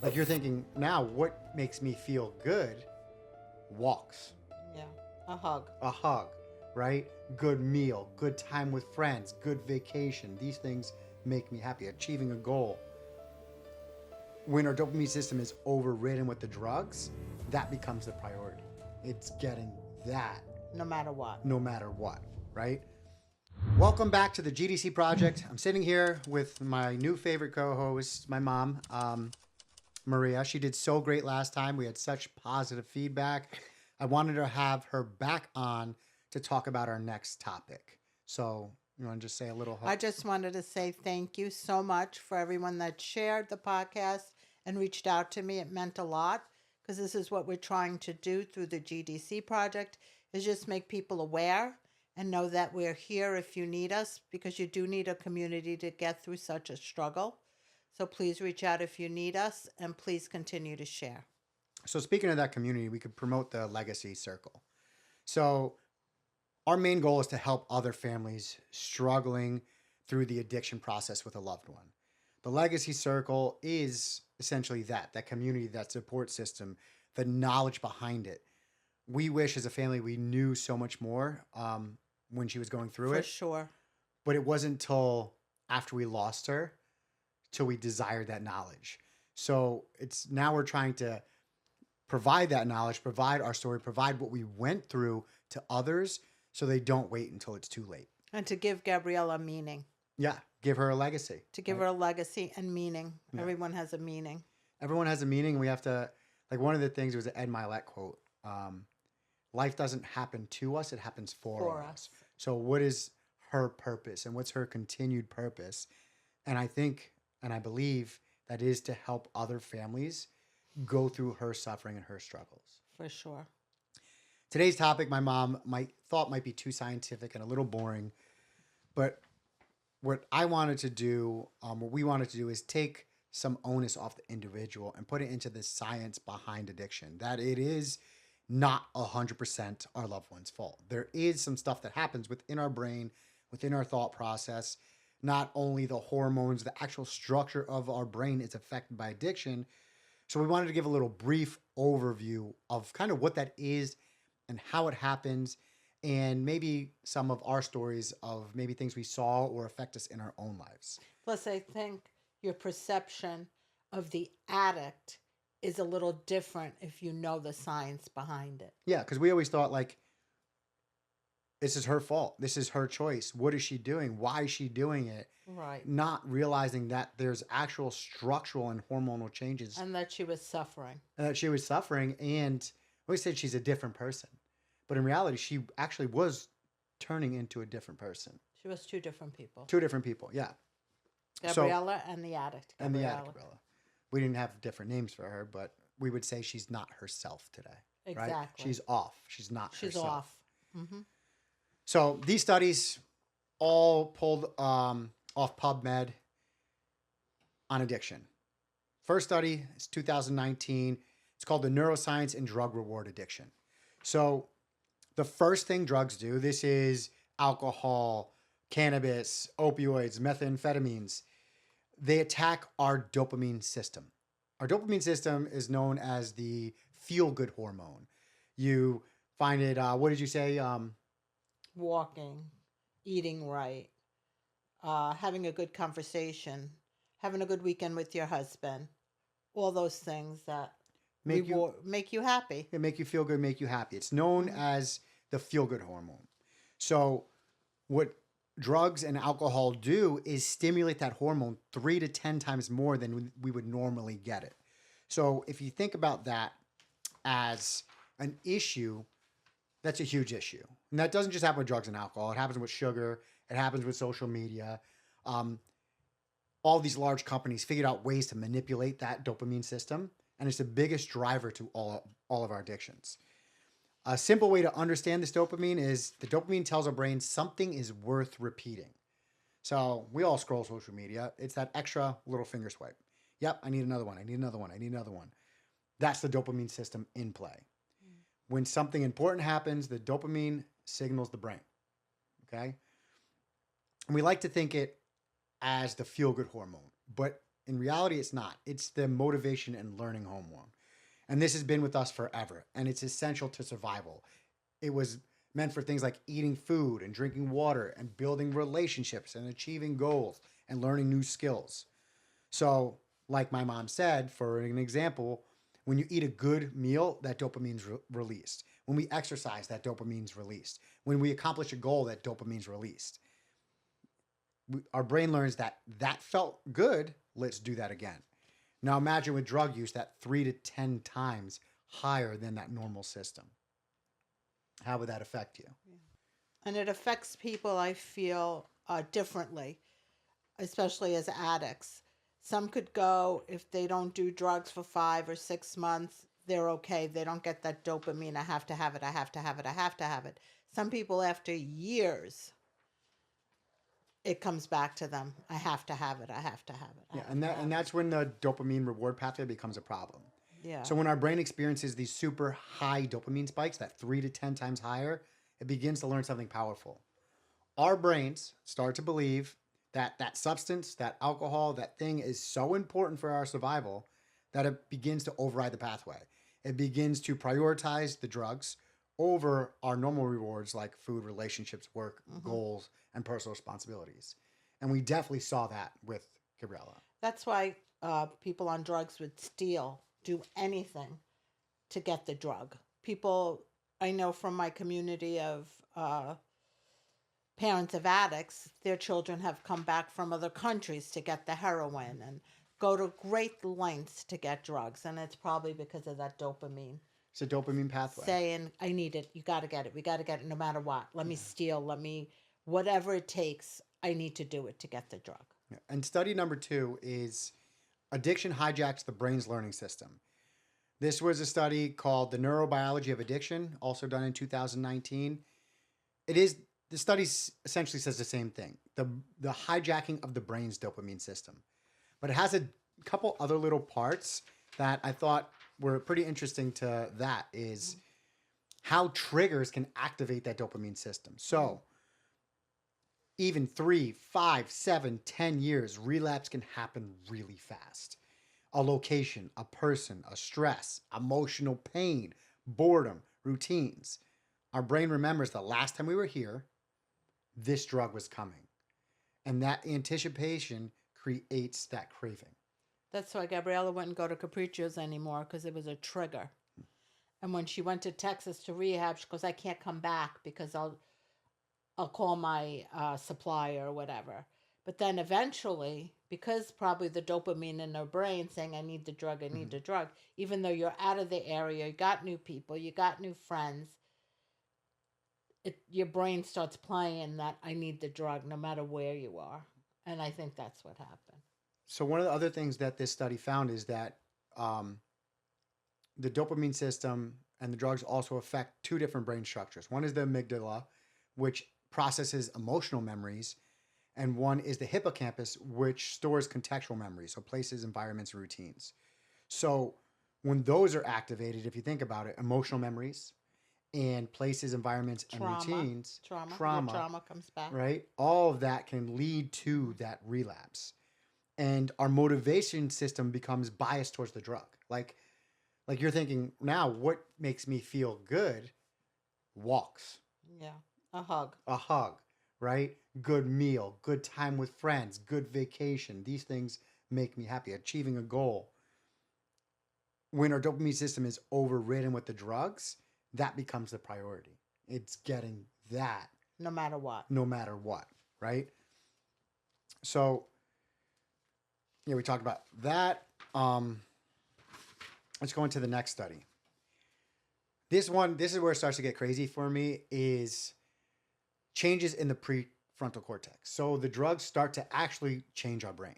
Like you're thinking now, what makes me feel good? Walks, Yeah. A hug. a hug, right? Good meal, good time with friends, good vacation. These things make me happy. Achieving a goal. When our dopamine system is overridden with the drugs, that becomes the priority. It's getting that No matter what. no matter what, right? Welcome back to the GDC project. I'm sitting here with my new favorite co-host, my mom, Maria. She did so great last time. We had such positive feedback. I wanted to have her back on to talk about our next topic. So, you want to just say a little? I just wanted to say thank you so much for everyone that shared the podcast and reached out to me. It meant a lot because this is what we're trying to do through the GDC project is just make people aware and know that we're here if you need us because you do need a community to get through such a struggle. So please reach out if you need us and please continue to share. So, speaking of that community, we could promote the legacy circle. So, our main goal is to help other families struggling through the addiction process with a loved one. The legacy circle is essentially that community, that support system, the knowledge behind it. We wish as a family we knew so much more when she was going through For it, sure. but it wasn't until after we lost her till we desired that knowledge. So it's now we're trying to provide that knowledge, provide our story, provide what we went through to others so they don't wait until it's too late. And to give Gabriella meaning, Yeah, give her a legacy. to give right? her a legacy and meaning. Yeah. Everyone has a meaning. Everyone has a meaning. We have to, like one of the things was an Ed Milet quote. Life doesn't happen to us; it happens for us. So, what is her purpose, and what's her continued purpose? And I think, and I believe that is to help other families go through her suffering and her struggles. For sure. Today's topic, my mom might be too scientific and a little boring, but what I wanted to do, what we wanted to do, is take some onus off the individual and put it into the science behind addiction. That it is not 100% our loved one's fault. There is some stuff that happens within our brain, within our thought process. Not only the hormones, the actual structure of our brain is affected by addiction. So we wanted to give a little brief overview of kind of what that is and how it happens, and maybe some of our stories of maybe things we saw or affect us in our own lives. Plus, I think your perception of the addict is a little different if you know the science behind it. Yeah, because we always thought like, this is her fault. This is her choice. What is she doing? Why is she doing it? Right. Not realizing that there's actual structural and hormonal changes And that she was suffering. that she was suffering. And we always said she's a different person. But in reality, she actually was turning into a different person. She was two different people. Two different people, yeah. Gabriella and the addict. And the Gabriella. addict Gabriella. We didn't have different names for her, but we would say she's not herself today. Right? Exactly. She's off. She's not She's herself. off. Mm-hmm. So these studies all pulled off PubMed on addiction. First study is 2019. It's called the Neuroscience and Drug Reward Addiction. So the first thing drugs do, this is alcohol, cannabis, opioids, methamphetamines. They attack our dopamine system. Our dopamine system is known as the feel-good hormone. You find it, what did you say? Walking, eating right, having a good conversation, having a good weekend with your husband. All those things that Make you make you happy. It make you feel good, make you happy. It's known as the feel-good hormone. So what drugs and alcohol do is stimulate that hormone 3 to 10 times more than we would normally get it. So if you think about that as an issue, that's a huge issue. And that doesn't just happen with drugs and alcohol. It happens with sugar. It happens with social media. All these large companies figured out ways to manipulate that dopamine system, and it's the biggest driver to all of our addictions. A simple way to understand this dopamine is the dopamine tells our brain something is worth repeating. So we all scroll social media. It's that extra little finger swipe. Yep, I need another one. I need another one. I need another one. That's the dopamine system in play. When something important happens, the dopamine signals the brain. Okay? And we like to think it as the feel-good hormone, but In reality, it's not. It's the motivation and learning hormone. And this has been with us forever. And it's essential to survival. It was meant for things like eating food and drinking water and building relationships and achieving goals and learning new skills. So, like my mom said, for an example, when you eat a good meal, that dopamine's released. When we exercise, that dopamine's released. When we accomplish a goal, that dopamine's released. Our brain learns that that felt good. Let's do that again. Now imagine with drug use that 3 to 10 times higher than that normal system. How would that affect you? And it affects people, I feel, differently, especially as addicts. Some could go, if they don't do drugs for 5 or 6 months, they're okay. They don't get that dopamine. I have to have it. I have to have it. I have to have it. Some people, after years, it comes back to them. I have to have it. I have to have it. Yeah, and that's when the dopamine reward pathway becomes a problem. Yeah. So when our brain experiences these super high dopamine spikes, that 3 to 10 times higher, it begins to learn something powerful. Our brains start to believe that that substance, that alcohol, that thing is so important for our survival that it begins to override the pathway. It begins to prioritize the drugs over our normal rewards like food, relationships, work, goals, and personal responsibilities. And we definitely saw that with Gabriella. That's why people on drugs would steal, do anything to get the drug. People I know from my community of parents of addicts, their children have come back from other countries to get the heroin and go to great lengths to get drugs. And it's probably because of that dopamine. It's a dopamine pathway. Saying, I need it. You got to get it. We got to get it no matter what. Let me steal. Whatever it takes, I need to do it to get the drug. Yeah. And study number 2 is addiction hijacks the brain's learning system. This was a study called The Neurobiology of Addiction, also done in 2019. The study essentially says the same thing, the hijacking of the brain's dopamine system. But it has a couple other little parts that I thought were pretty interesting to that is how triggers can activate that dopamine system. So even 3, 5, 7, 10 years, relapse can happen really fast. A location, a person, a stress, emotional pain, boredom, routines. Our brain remembers the last time we were here, this drug was coming. And that anticipation creates that craving. That's why Gabriella wouldn't go to Capriccio's anymore, because it was a trigger. And when she went to Texas to rehab, she goes, I can't come back because I'll call my supplier or whatever. But then eventually, because probably the dopamine in her brain saying, I need the drug, I need the drug, even though you're out of the area, you got new people, you got new friends, your brain starts playing that I need the drug no matter where you are. And I think that's what happened. So one of the other things that this study found is that the dopamine system and the drugs also affect 2 different brain structures. One is the amygdala, which processes emotional memories, and one is the hippocampus, which stores contextual memories, so places, environments, routines. So when those are activated, if you think about it, emotional memories and places, environments, and routines, trauma comes back. Right? All of that can lead to that relapse. And our motivation system becomes biased towards the drug. Like you're thinking, now what makes me feel good? Walks. Yeah. A hug, right? Good meal, good time with friends, good vacation. These things make me happy. Achieving a goal. When our dopamine system is overridden with the drugs, that becomes the priority. It's getting that. No matter what. Right? So, yeah, we talked about that. Let's go into the next study. This is where it starts to get crazy for me, is changes in the prefrontal cortex. So the drugs start to actually change our brain,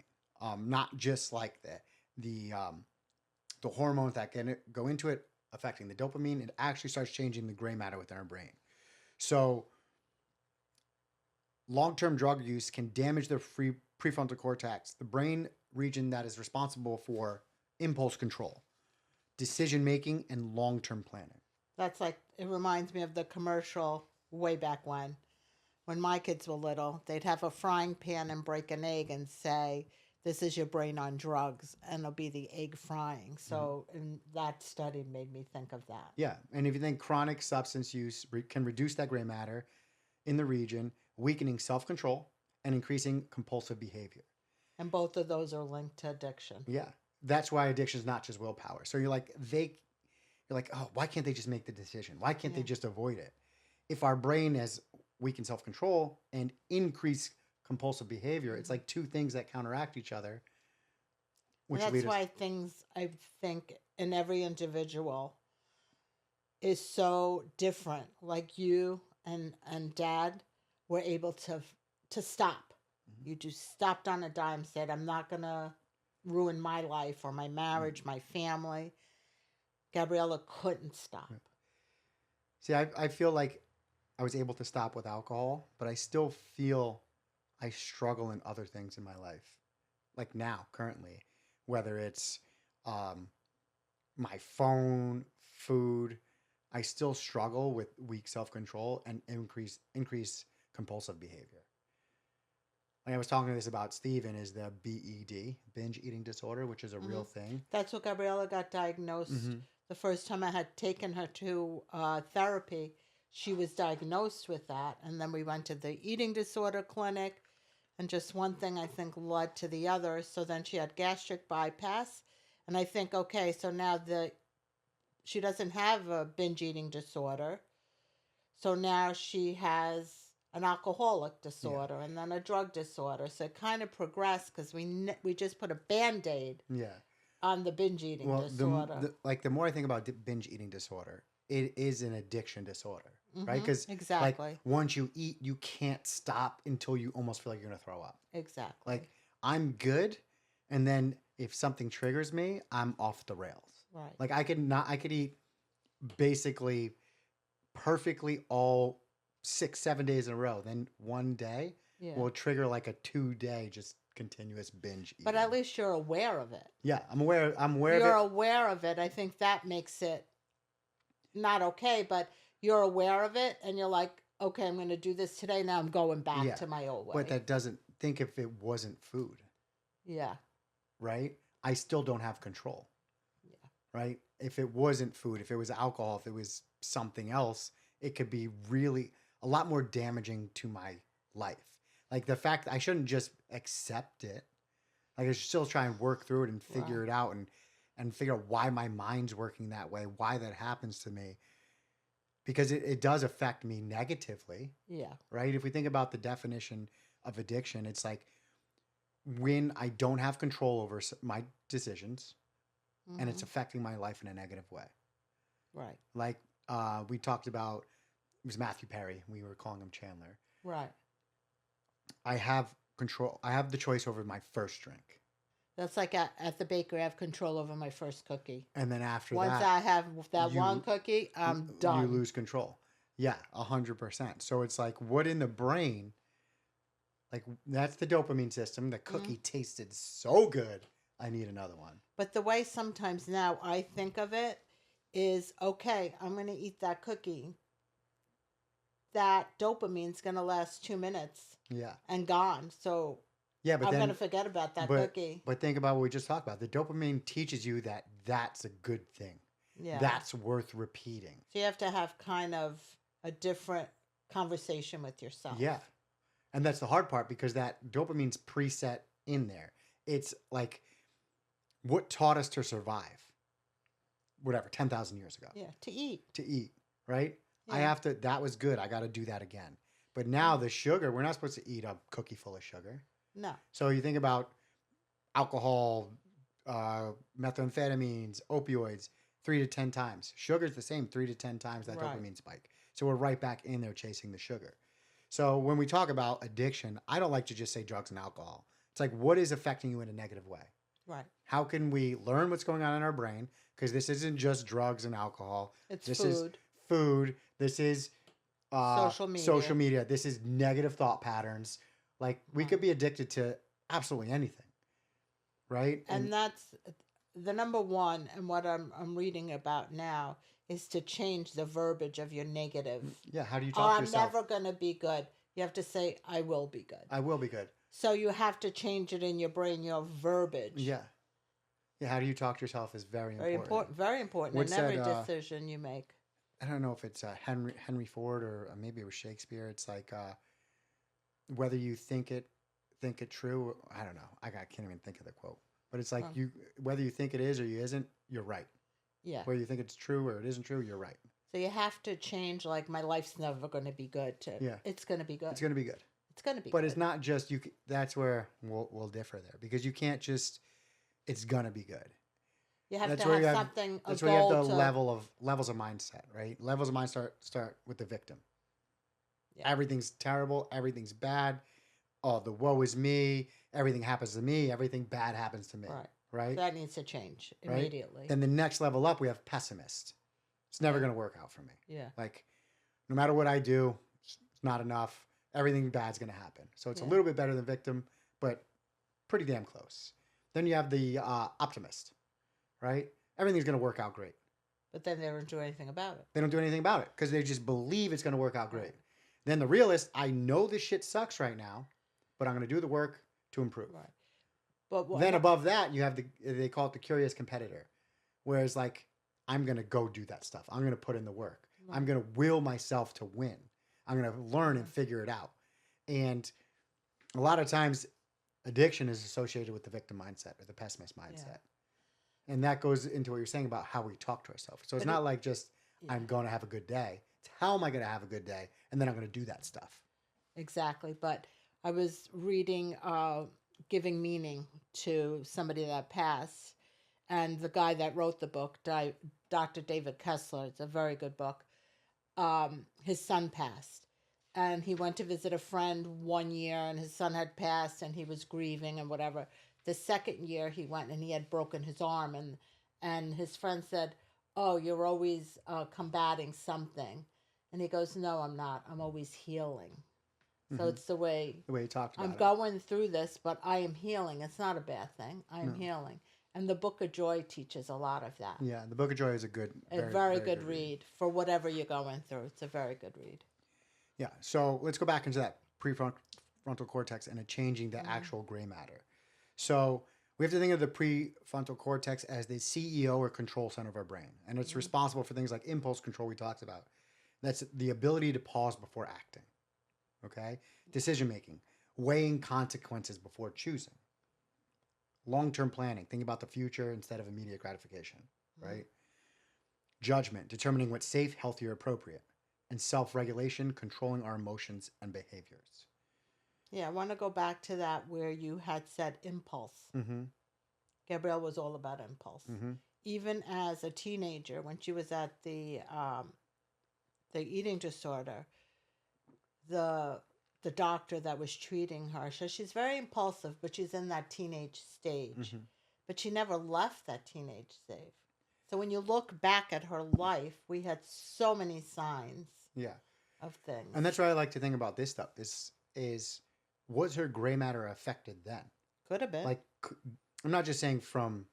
not just like the hormones that can go into it affecting the dopamine. It actually starts changing the gray matter within our brain. So long-term drug use can damage the prefrontal cortex, the brain region that is responsible for impulse control, decision making, and long-term planning. That's like, it reminds me of the commercial way back when my kids were little. They'd have a frying pan and break an egg and say, this is your brain on drugs, and it'll be the egg frying. So, and that study made me think of that. Yeah. And if you think chronic substance use can reduce that gray matter in the region, weakening self-control and increasing compulsive behavior. And both of those are linked to addiction. Yeah. That's why addiction is not just willpower. So you're like, oh, why can't they just make the decision? Why can't they just avoid it? If our brain has weakened self-control and increased compulsive behavior, it's like two things that counteract each other. And that's why things, I think, in every individual is so different. Like you and Dad were able to stop. You just stopped on a dime, said, I'm not going to ruin my life or my marriage, my family. Gabriella couldn't stop. See, I feel like I was able to stop with alcohol, but I still feel I struggle in other things in my life. Like now, currently, whether it's my phone, food, I still struggle with weak self-control and increase compulsive behavior. Like I was talking to this about Steven, is the BED, binge eating disorder, which is a real thing. That's what Gabriella got diagnosed. The first time I had taken her to therapy, she was diagnosed with that. And then we went to the eating disorder clinic. And just one thing, I think, led to the other. So then she had gastric bypass. And I think, okay, so now she doesn't have a binge eating disorder. So now she has an alcoholic disorder and then a drug disorder. So it kind of progressed because we just put a Band-Aid on the binge eating disorder. The more I think about binge eating disorder, it is an addiction disorder, right? Because exactly. Once you eat, you can't stop until you almost feel like you're going to throw up. Exactly. Like I'm good, and then if something triggers me, I'm off the rails. Right. Like I could eat basically perfectly all 6-7 days in a row. Then one day will trigger like a 2-day just continuous binge eating. But at least you're aware of it. Yeah, I'm aware of it. You're aware of it. I think that makes it not okay, but you're aware of it and you're like, okay, I'm going to do this today. Now I'm going back to my old way. But that doesn't think if it wasn't food. Yeah. Right? I still don't have control. Yeah. Right? If it wasn't food, if it was alcohol, if it was something else, it could be really a lot more damaging to my life. Like the fact that I shouldn't just accept it. Like I should still try and work through it and figure it out and figure out why my mind's working that way, why that happens to me. Because it does affect me negatively. Yeah. Right? If we think about the definition of addiction, it's like when I don't have control over my decisions and it's affecting my life in a negative way. Right. Like we talked about, it was Matthew Perry. We were calling him Chandler. Right. I have control. I have the choice over my first drink. That's like at the bakery, I have control over my first cookie. And then after Once I have that one cookie, I'm done. You lose control. Yeah, 100%. So it's like, what in the brain, like that's the dopamine system. The cookie tasted so good, I need another one. But the way sometimes now I think of it is, okay, I'm going to eat that cookie. That dopamine's going to last 2 minutes. Yeah. And gone. So yeah, but I'm going to forget about that cookie. But think about what we just talked about. The dopamine teaches you that that's a good thing. Yeah. That's worth repeating. So you have to have kind of a different conversation with yourself. Yeah. And that's the hard part because that dopamine's preset in there. It's like what taught us to survive. Whatever, 10,000 years ago. Yeah, to eat, right? Yeah. That was good. I got to do that again. But now the sugar, we're not supposed to eat a cookie full of sugar. No. So you think about alcohol, methamphetamines, opioids, 3 to 10 times. Sugar's the same, 3 to 10 times that dopamine spike. So we're right back in there chasing the sugar. So when we talk about addiction, I don't like to just say drugs and alcohol. It's like, what is affecting you in a negative way? Right. How can we learn what's going on in our brain? Because this isn't just drugs and alcohol. This is food. This is social media. This is negative thought patterns. Like we could be addicted to absolutely anything, right? And that's the number one. And what I'm reading about now is to change the verbiage of your negative. Yeah. How do you talk to yourself? I'm never going to be good. You have to say, I will be good. I will be good. So you have to change it in your brain, your verbiage. Yeah. Yeah, how do you talk to yourself is very Very important. important. Very important What's in every that, decision you make. I don't know if it's Henry Ford or maybe it was Shakespeare. It's like whether you think it true. I don't know. Can't even think of the quote. But it's like Oh, you whether you think it is or you isn't, you're right. yeah. Whether you think it's true or it isn't true, you're right. So you have to change. Like my life's never going to be good. To Yeah, it's going to be good. it's gonna be good. It's going to be But good. it's not just you. That's where we'll differ there because you can't just. It's gonna be good. You have That's to where have you have. something a That's where you have goal the to. levels of mindset, right? Levels of mindset start with the victim. Yeah. Everything's terrible. Everything's bad. Oh, the woe is me. Everything happens to me. Everything bad happens to me. Right. Right. So that needs to change Right. immediately. Then the next level up, we have pessimist. It's never Yeah. gonna work out for me. Yeah. Like, no matter what I do, it's not enough. Everything bad's gonna happen. So it's a Yeah. little bit better than victim, but pretty damn close. Then you have the optimist, right? Everything's gonna work out great. But then they don't do anything about it. They don't do anything about it because they just believe it's gonna work out great. Right. Then the realist, I know this shit sucks right now, but I'm gonna do the work to improve. Right. But Then above that, you have they call it the curious competitor, whereas like I'm gonna go do that stuff. I'm gonna put in the work. Right. I'm gonna will myself to win. I'm gonna learn and figure it out. And a lot of times, addiction is associated with the victim mindset or the pessimist mindset, and that goes into what you're saying about how we talk to ourselves. So it's But not like just Yeah. I'm gonna have a good day. It's how am I gonna have a good day, and then I'm gonna do that stuff. Exactly. But I was reading Giving Meaning to somebody that passed, and the guy that wrote the book, Dr. David Kessler, it's a very good book. His son passed, and he went to visit a friend one year, and his son had passed, and he was grieving and whatever. The second year he went, and he had broken his arm, and his friend said, "Oh, you're always combating something," and he goes, "No, I'm not. I'm always healing." So it's the way you talked about I'm it. going through this, but I am healing. It's not a bad thing. I am No. healing. And the Book of Joy teaches a lot of that. Yeah, the Book of Joy is a Very good read for whatever you're going through. It's a very good read. Yeah. So let's go back into that prefrontal cortex and changing the actual gray matter. So we have to think of the prefrontal cortex as the CEO or control center of our brain, and it's responsible for things like impulse control we talked about. That's the ability to pause before acting. Okay, decision making, weighing consequences before choosing, long-term planning, thinking about the future instead of immediate gratification, right? Judgment, determining what's safe, healthy, or appropriate, and self-regulation, controlling our emotions and behaviors. Yeah, I want to go back to that where you had said impulse. Mm-hmm. Gabrielle was all about impulse. Mm-hmm. Even as a teenager, when she was at the eating disorder, the doctor that was treating her says she's very impulsive, but she's in that teenage stage. Mm-hmm. But she never left that teenage stage. So when you look back at her life, we had so many signs Yeah. of things. And that's what I like to think about this stuff. This is, was her gray matter affected then? Could have been. Like, I'm not just saying from,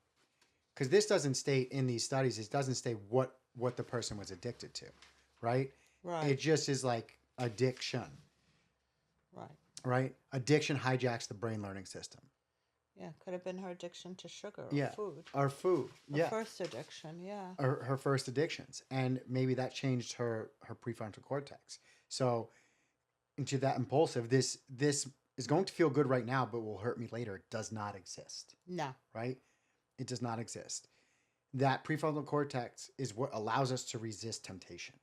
because this doesn't state in these studies, it doesn't state what the person was addicted to, right? Right. It just is like addiction, Right. right? Addiction hijacks the brain learning system. Yeah, could have been her addiction to sugar or Yeah. food. Our food. Her Yeah. first addiction, yeah. Her first addictions. And maybe that changed her prefrontal cortex. So into that impulsive, this is going to feel good right now, but will hurt me later. It does not exist, No. right? It does not exist. That prefrontal cortex is what allows us to resist temptation.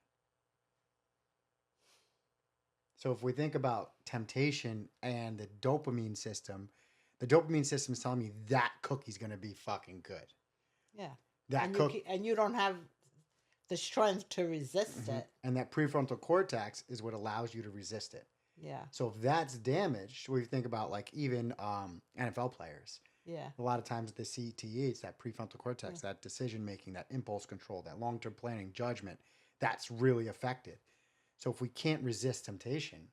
So if we think about temptation and the dopamine system is telling me that cookie's going to be fucking good. Yeah. That and cookie. and you don't have the strength to resist it. And that prefrontal cortex is what allows you to resist it. Yeah. So if that's damaged, we think about like even NFL players. Yeah. A lot of times the CTE, it's that prefrontal cortex, that decision making, that impulse control, that long-term planning, judgment, that's really affected. So if we can't resist temptation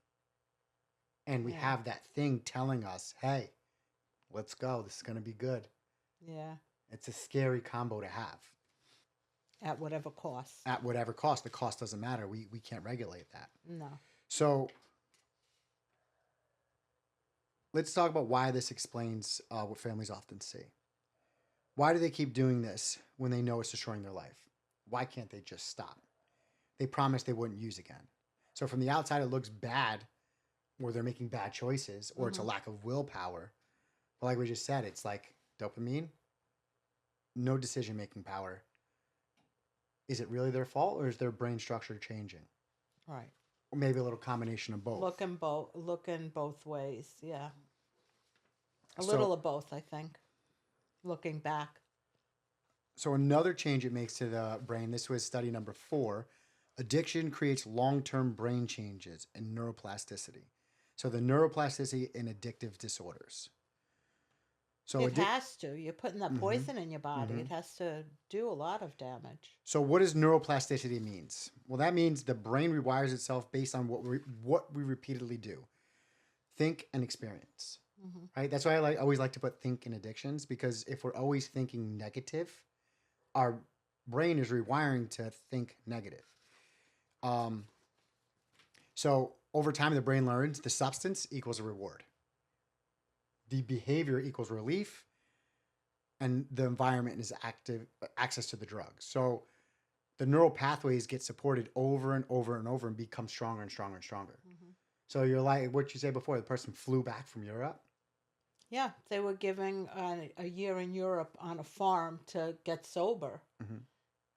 and we have that thing telling us, hey, let's go, this is going to be good. Yeah. It's a scary combo to have. At whatever cost. At whatever cost. The cost doesn't matter. We can't regulate that. No. So let's talk about why this explains what families often see. Why do they keep doing this when they know it's destroying their life? Why can't they just stop? They promised they wouldn't use again. So from the outside, it looks bad, where they're making bad choices, or it's a Mm-hmm. lack of willpower. But like we just said, it's like dopamine, no decision making power. Is it really their fault, or is their brain structure changing? Right. Or maybe a little combination of both. Looking both ways. Yeah. A little So, of both, I think. Looking back. so another change it makes to the brain. This was study number 4. Addiction creates long-term brain changes and neuroplasticity. So the neuroplasticity in addictive disorders. So It has to. You're putting that hmm poison in your body. hmm It has to do a lot of damage. So what does neuroplasticity means? Well, that means the brain rewires itself based on what we repeatedly do, think and experience. Hmm. Right? That's why I always like to put think in addictions, because if we're always thinking negative, our brain is rewiring to think negative. Um, so over time, the brain learns the substance equals a reward, the behavior equals relief, and the environment is active access to the drug. So the neural pathways get supported over and over and over and become stronger and stronger and stronger. Hmm. So you're like what you said before, the person flew back from Europe. Yeah, they were giving a year in Europe on a farm to get sober, Hmm.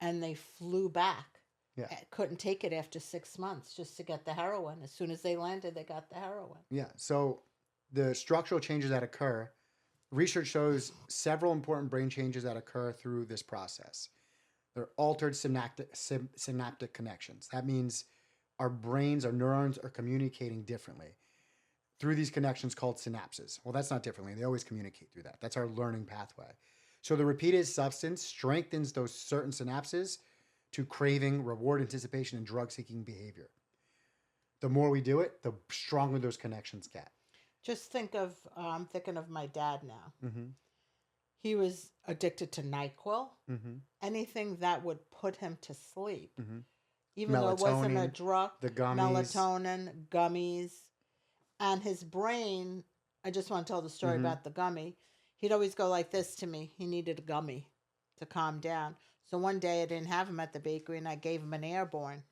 and they flew back. Yeah. Couldn't take it after 6 months just to get the heroin. As soon as they landed, they got the heroin. Yeah. So the structural changes that occur, research shows several important brain changes that occur through this process. They're altered synaptic connections. That means our brains, our neurons are communicating differently through these connections called synapses. Well, that's not differently. They always communicate through that. That's our learning pathway. So the repeated substance strengthens those certain synapses to craving, reward anticipation, and drug seeking behavior. The more we do it, the stronger those connections get. Just think of, I'm thinking of my dad now. Mm-hmm. He was addicted to NyQuil, Mm-hmm. anything that would put him to sleep, Mm-hmm. even though it wasn't a Melatonin, drug, the gummies. melatonin, gummies, and his brain. I just want to tell the story Mm-hmm. about the gummy. He'd always go like this to me. He needed a gummy to calm down. So one day I didn't have him at the bakery and I gave him an airborne.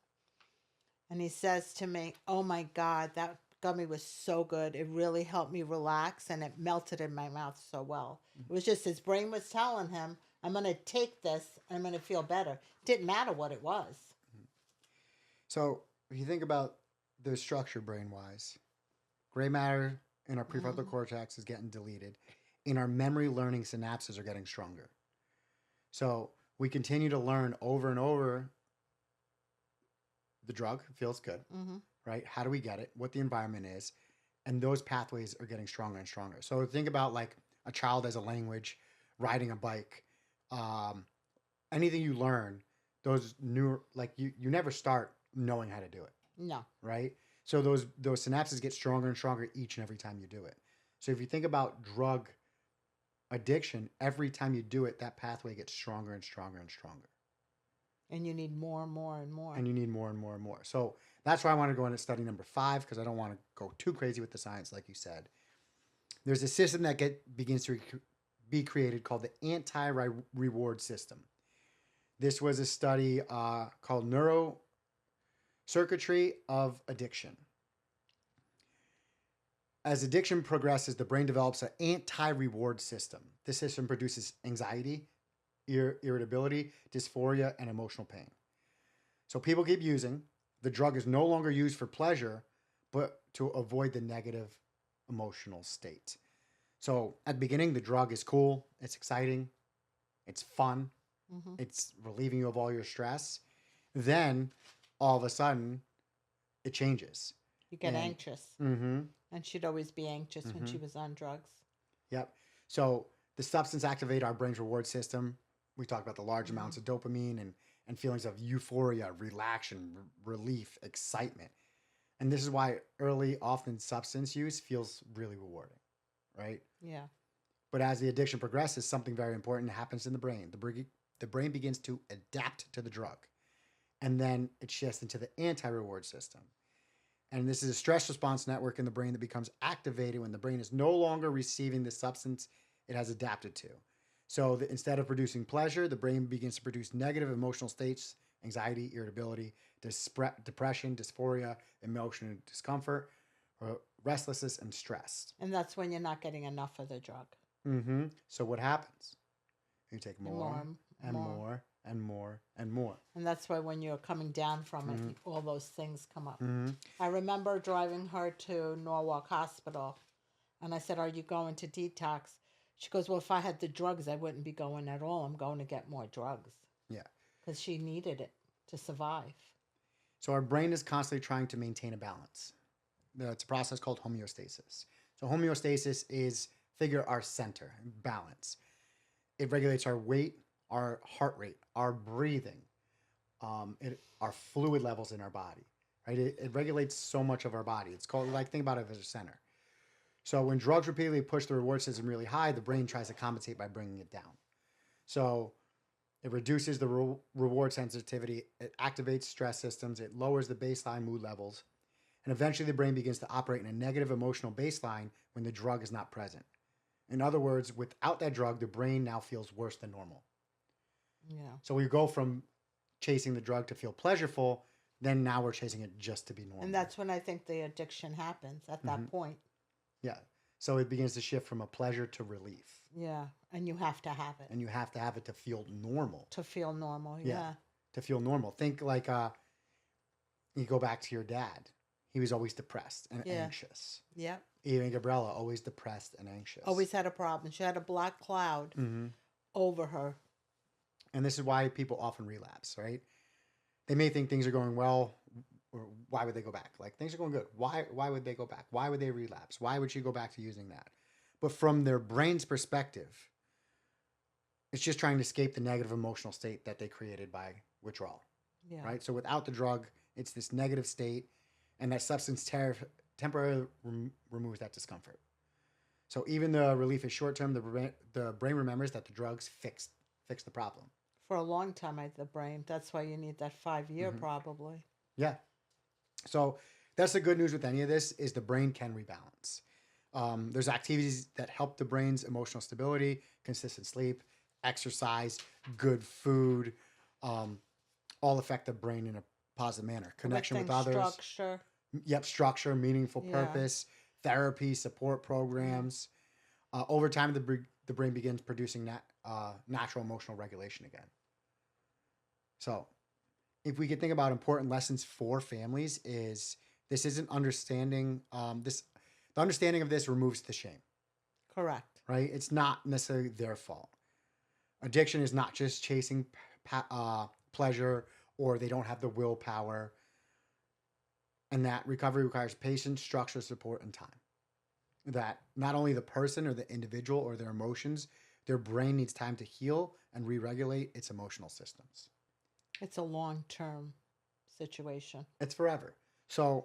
And he says to me, "Oh my God, that gummy was so good. It really helped me relax and it melted in my mouth so well." It was just his brain was telling him, "I'm going to take this and I'm going to feel better." Didn't matter what it was. So if you think about the structure brain wise, gray matter in our prefrontal Mm-hmm. cortex is getting deleted. In our memory learning synapses are getting stronger. So we continue to learn over and over. The drug feels good, Mm-hmm. right? How do we get it? What the environment is, and those pathways are getting stronger and stronger. So think about like a child as a language, riding a bike, um, anything you learn. Those new like you never start knowing how to do it, No. right? So those synapses get stronger and stronger each and every time you do it. So if you think about drug addiction, every time you do it, that pathway gets stronger and stronger and stronger. And you need more and more and more. And you need more and more and more. So that's why I want to go into study number 5, because I don't want to go too crazy with the science, like you said. There's a system that begins to be created called the anti-reward system. This was a study called Neurocircuitry of Addiction. As addiction progresses, the brain develops an anti-reward system. This system produces anxiety, irritability, dysphoria, and emotional pain. So people keep using. The drug is no longer used for pleasure, but to avoid the negative emotional state. So at the beginning, the drug is cool, it's exciting, it's fun, Mm-hmm. it's relieving you of all your stress. Then all of a sudden, it changes. You get And anxious. mm-hmm, And she'd always be anxious when mm-hmm, she was on drugs. yep. So the substance activate our brain's reward system. We talked about the large Mm-hmm. amounts of dopamine and feelings of euphoria, relaxation, relief, excitement. And this is why early, often substance use feels really rewarding, right? Yeah. But as the addiction progresses, something very important happens in the brain. The brain begins to adapt to the drug, and then it shifts into the anti-reward system. And this is a stress response network in the brain that becomes activated when the brain is no longer receiving the substance it has adapted to. So instead of producing pleasure, the brain begins to produce negative emotional states, anxiety, irritability, depression, dysphoria, emotional discomfort, restlessness, and stress. And that's when you're not getting enough of the drug. So what happens? You take And more and more. more and more and more. And that's why when you're coming down from it, all those things come up. Mm-hmm. I remember driving her to Norwalk Hospital, and I said, "Are you going to detox?" She goes, "Well, if I had the drugs, I wouldn't be going at all. I'm going to get more drugs." Yeah. Because she needed it to survive. So our brain is constantly trying to maintain a balance. It's a process called homeostasis. So homeostasis is figure our center, balance. It regulates our weight, our heart rate, our breathing, our fluid levels in our body, right? It regulates so much of our body. It's called, like, think about it as a center. So when drugs repeatedly push the reward system really high, the brain tries to compensate by bringing it down. So it reduces the reward sensitivity. It activates stress systems. It lowers the baseline mood levels. And eventually the brain begins to operate in a negative emotional baseline when the drug is not present. In other words, without that drug, the brain now feels worse than normal. Yeah. So we go from chasing the drug to feel pleasureful, then now we're chasing it just to be normal. And that's when I think the addiction happens, at that point. Yeah. So it begins to shift from a pleasure to relief. Yeah. And you have to have it. And you have to have it to feel normal. To feel normal, yeah. To feel normal. Think like you go back to your dad. He was always depressed and anxious. Yeah. Even Gabriella, always depressed and anxious. Always had a problem. She had a black cloud over her. And this is why people often relapse, right? They may think things are going well, or why would they go back? Like, things are going good. Why would they go back? Why would they relapse? Why would she go back to using that? But from their brain's perspective, it's just trying to escape the negative emotional state that they created by withdrawal. Yeah. Right? So without the drug, it's this negative state, and that substance temporarily removes that discomfort. So even the relief is short-term, the brain remembers that the drugs fix the problem. For a long time, the brain. That's why you need that 5-year probably. Yeah. So that's the good news with any of this is the brain can rebalance. There's activities that help the brain's emotional stability, consistent sleep, exercise, good food, all affect the brain in a positive manner. Connection with others. Structure. Yep, structure, meaningful purpose, therapy, support programs. Over time, the brain begins producing natural emotional regulation again. So if we could think about important lessons for families is this isn't understanding, the understanding of this removes the shame. Correct. Right? It's not necessarily their fault. Addiction is not just chasing pleasure or they don't have the willpower. And that recovery requires patience, structure, support, and time. That not only the person or the individual or their emotions, their brain needs time to heal and re-regulate its emotional systems. It's a long-term situation. It's forever. So,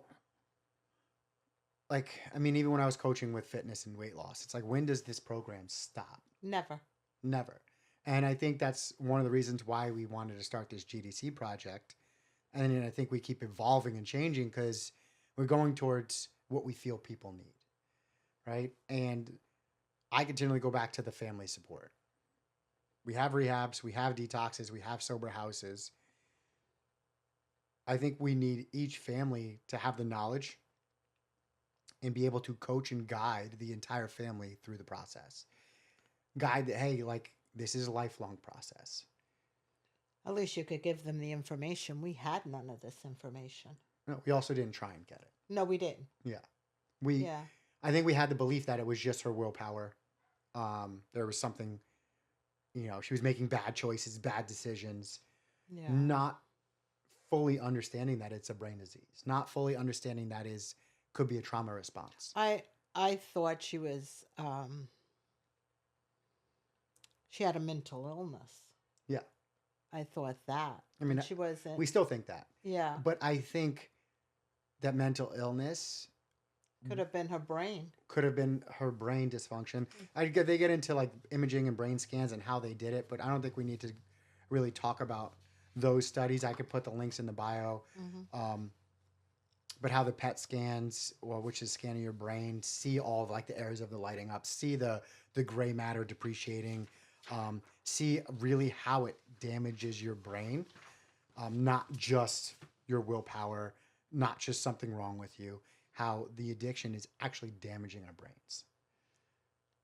like, I mean, even when I was coaching with fitness and weight loss, it's like, when does this program stop? Never. Never. And I think that's one of the reasons why we wanted to start this GDC project. And I think we keep evolving and changing because we're going towards what we feel people need, right? And I continually go back to the family support. We have rehabs, we have detoxes, we have sober houses. I think we need each family to have the knowledge and be able to coach and guide the entire family through the process. Guide that, hey, like, this is a lifelong process. At least you could give them the information. We had none of this information. No, we also didn't try and get it. No, we didn't. Yeah. I think we had the belief that it was just her willpower. There was something, she was making bad choices, bad decisions. Yeah. Not fully understanding that it's a brain disease. Not fully understanding that could be a trauma response. I thought she was she had a mental illness. Yeah. I thought that. I mean, she wasn't. We still think that. Yeah. But I think that mental illness could have been her brain. Could have been her brain dysfunction. They get into like imaging and brain scans and how they did it, but I don't think we need to really talk about those studies. I could put the links in the bio. but how the PET scans, or which is scanning your brain, see all of like the areas of the lighting up, see the gray matter depreciating, see really how it damages your brain, not just your willpower, not just something wrong with you, how the addiction is actually damaging our brains.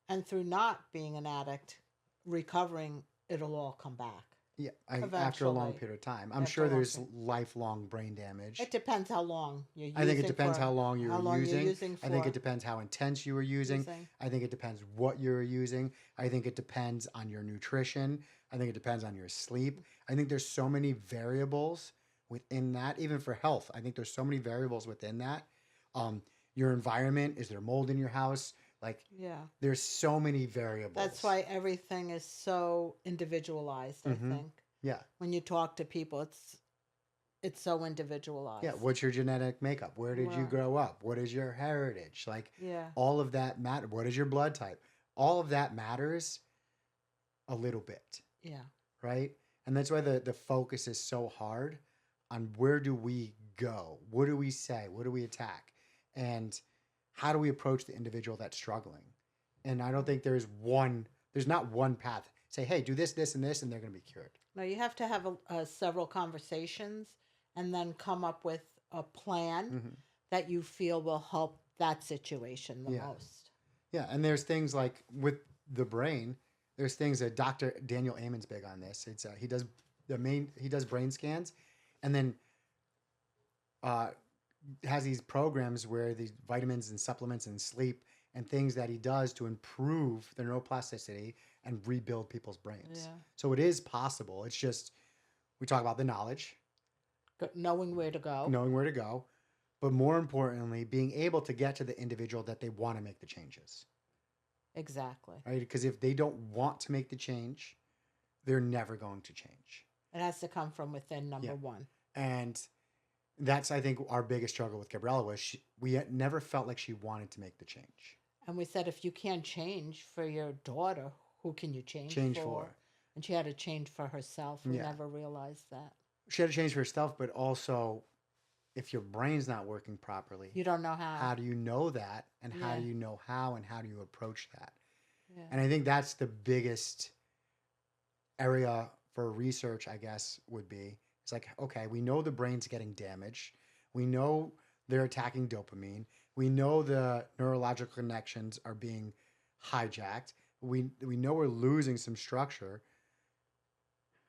And through not being an addict, recovering, it'll all come back. Yeah, after a long period of time. I'm sure there's lifelong brain damage. It depends how long you're using. I think it depends how long you were using. You're using for. I think it depends how intense you were using. I think it depends what you were using. I think it depends on your nutrition. I think it depends on your sleep. I think there's so many variables within that, even for health. I think there's so many variables within that. Your environment, is there mold in your house? Like, there's so many variables. That's why everything is so individualized, I think. Yeah. When you talk to people, it's so individualized. Yeah. What's your genetic makeup? Where did you grow up? What is your heritage? Like, all of that matters. What is your blood type? All of that matters a little bit. Yeah. Right? And that's why the focus is so hard on where do we go? What do we say? What do we attack? And how do we approach the individual that's struggling? And I don't think there's not one path. Say, hey, do this, this, and this, and they're going to be cured. No, you have to have several conversations and then come up with a plan that you feel will help that situation the most. Yeah, and there's things like with the brain, there's things that Dr. Daniel Amen's big on this. It's he does brain scans, and then has these programs where these vitamins and supplements and sleep and things that he does to improve the neuroplasticity and rebuild people's brains. Yeah. So it is possible. It's just, we talk about the knowledge. Knowing where to go. But more importantly, being able to get to the individual that they want to make the changes. Exactly. Right? Because if they don't want to make the change, they're never going to change. It has to come from within, number one. And that's, I think, our biggest struggle with Gabriella was we never felt like she wanted to make the change. And we said, if you can't change for your daughter, who can you change for? And she had to change for herself. We never realized that. She had to change for herself, but also, if your brain's not working properly, you don't know how. How do you know that? And how do you know how? And how do you approach that? Yeah. And I think that's the biggest area for research, I guess, would be. It's like, okay, we know the brain's getting damaged. We know they're attacking dopamine. We know the neurological connections are being hijacked. We know we're losing some structure.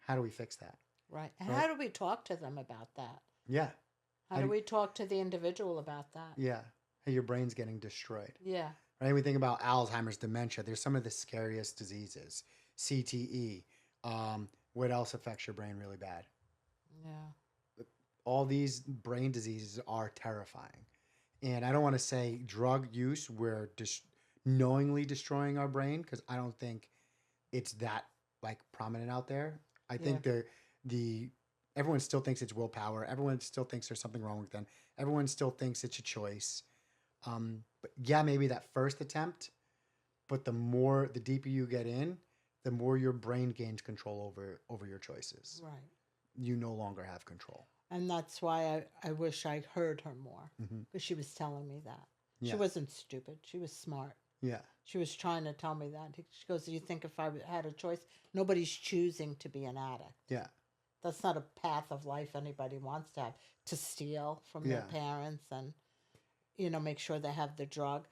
How do we fix that? Right. And how do we talk to them about that? Yeah. How do we talk to the individual about that? Yeah. Hey, your brain's getting destroyed. Yeah. Right? We think about Alzheimer's, dementia. There's some of the scariest diseases. CTE. What else affects your brain really bad? Yeah. All these brain diseases are terrifying. And I don't want to say drug use, we're just knowingly destroying our brain, because I don't think it's that like prominent out there. I think everyone still thinks it's willpower. Everyone still thinks there's something wrong with them. Everyone still thinks it's a choice. But yeah, maybe that first attempt, but the deeper you get in, the more your brain gains control over your choices. Right. You no longer have control. And that's why I wish I heard her more, because she was telling me that. Yeah. She wasn't stupid. She was smart. Yeah. She was trying to tell me that. She goes, do you think if I had a choice? Nobody's choosing to be an addict. Yeah. That's not a path of life anybody wants to have, to steal from their parents and, make sure they have the drug.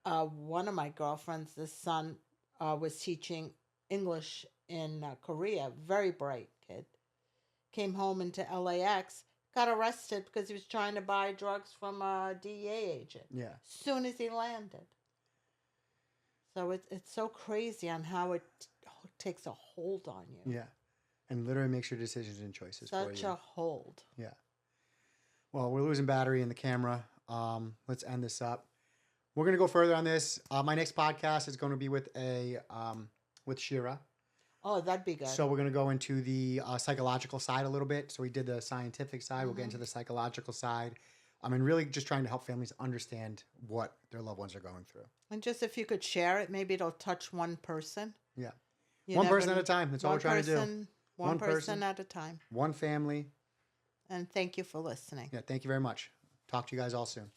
One of my girlfriends, the son, was teaching English in Korea, very bright kid. Came home into LAX, got arrested because he was trying to buy drugs from a DEA agent. Yeah. Soon as he landed. So it's so crazy on how it takes a hold on you. Yeah. And literally makes your decisions and choices for you. Such a hold. Yeah. Well, we're losing battery in the camera. Let's end this up. We're going to go further on this. My next podcast is going to be with Shira. Oh, that'd be good. So we're going to go into the psychological side a little bit. So we did the scientific side. We'll get into the psychological side. And really just trying to help families understand what their loved ones are going through. And just if you could share it, maybe it'll touch one person. Yeah. One person at a time. That's all we're trying to do. One person at a time. One family. And thank you for listening. Yeah, thank you very much. Talk to you guys all soon.